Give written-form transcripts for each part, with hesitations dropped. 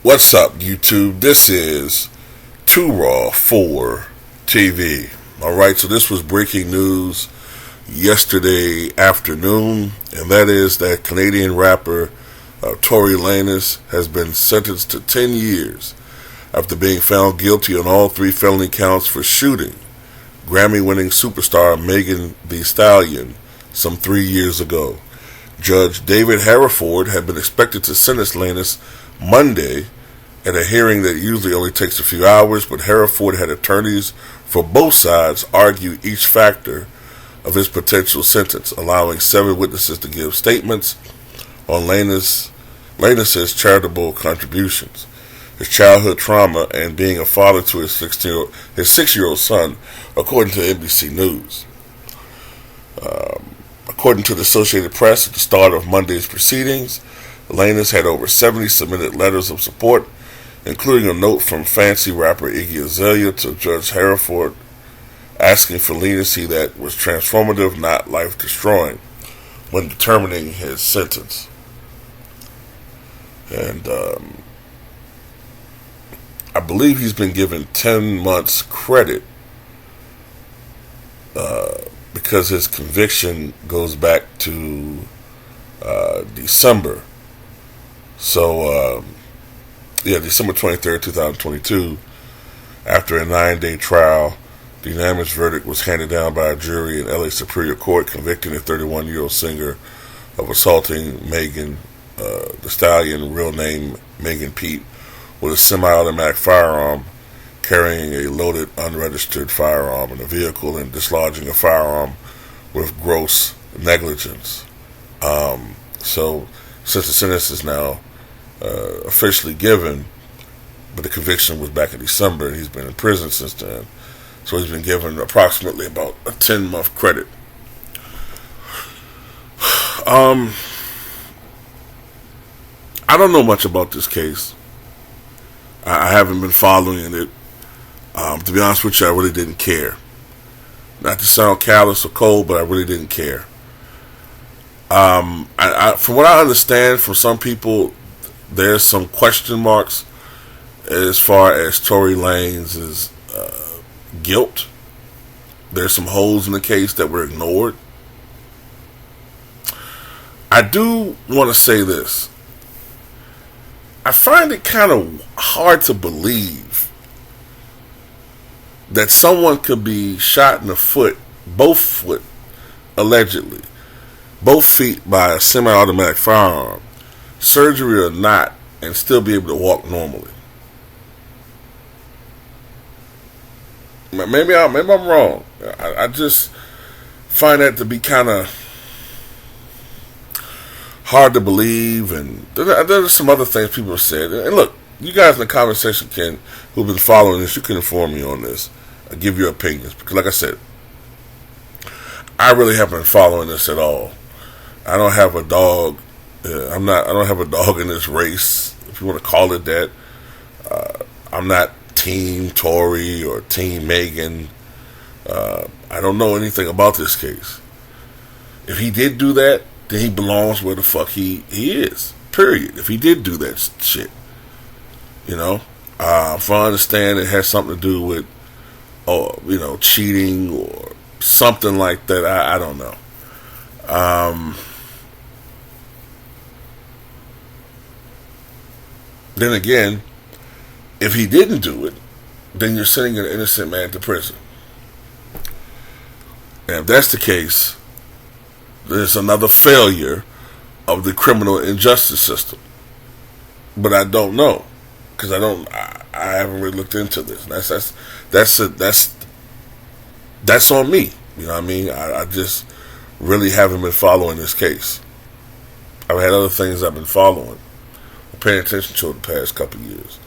What's up, YouTube? This is Too Raw for TV. Alright, so this was breaking news yesterday afternoon, and that is that Canadian rapper Torey Lanez has been sentenced to 10 years after being found guilty on all 3 felony counts for shooting Grammy-winning superstar Meagan the Stallion some 3 years ago. Judge David Hereford had been expected to sentence Lanez Monday at a hearing that usually only takes a few hours, but Hereford had attorneys for both sides argue each factor of his potential sentence, allowing 7 witnesses to give statements on Lanez's charitable contributions, his childhood trauma, and being a father to his 6-year-old son, according to NBC News. According to the Associated Press, at the start of Monday's proceedings, Lanez had over 70 submitted letters of support, including a note from fancy rapper Iggy Azalea to Judge Hereford asking for leniency that was transformative, not life-destroying, when determining his sentence. And I believe he's been given 10 months credit because his conviction goes back to December. So, December 23rd, 2022, after a 9-day trial, the unanimous verdict was handed down by a jury in LA Superior Court, convicting the 31-year-old singer of assaulting Meagan, the Stallion, real name Meagan Pete, with a semi-automatic firearm, carrying a loaded, unregistered firearm in a vehicle, and dislodging a firearm with gross negligence. So, since the sentence is now officially given, but the conviction was back in December, and he's been in prison since then, so he's been given approximately about a 10-month credit. I don't know much about this case. I haven't been following it. To be honest with you, I really didn't care. Not to sound callous or cold, but I really didn't care. From what I understand from some people, there's some question marks as far as Tory Lanez's guilt. There's some holes in the case that were ignored. I do want to say this. I find it kind of hard to believe that someone could be shot in the foot, allegedly, both feet by a semi-automatic firearm, surgery or not, and still be able to walk normally. Maybe I'm wrong. I just find that to be kind of hard to believe, and there's some other things people have said. And look, you guys in the comment section who've been following this, you can inform me on this. I'll give your opinions, because like I said, I really haven't been following this at all. I don't have a dog. I don't have a dog in this race, if you want to call it that. I'm not Team Torey or Team Meagan. I don't know anything about this case. If he did do that, then he belongs where the fuck he is. Period. If he did do that shit, if I understand it has something to do with, cheating or something like that. I don't know. Then again, if he didn't do it, then you're sending an innocent man to prison. And if that's the case, there's another failure of the criminal injustice system. But I don't know, because I haven't really looked into this. That's on me. You know what I mean? I just really haven't been following this case. I've had other things I've been following, paying attention to the past couple of years.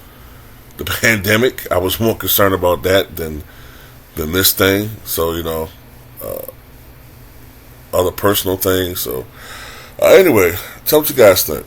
The pandemic, I was more concerned about that than this thing. So, other personal things. So, anyway, tell what you guys think.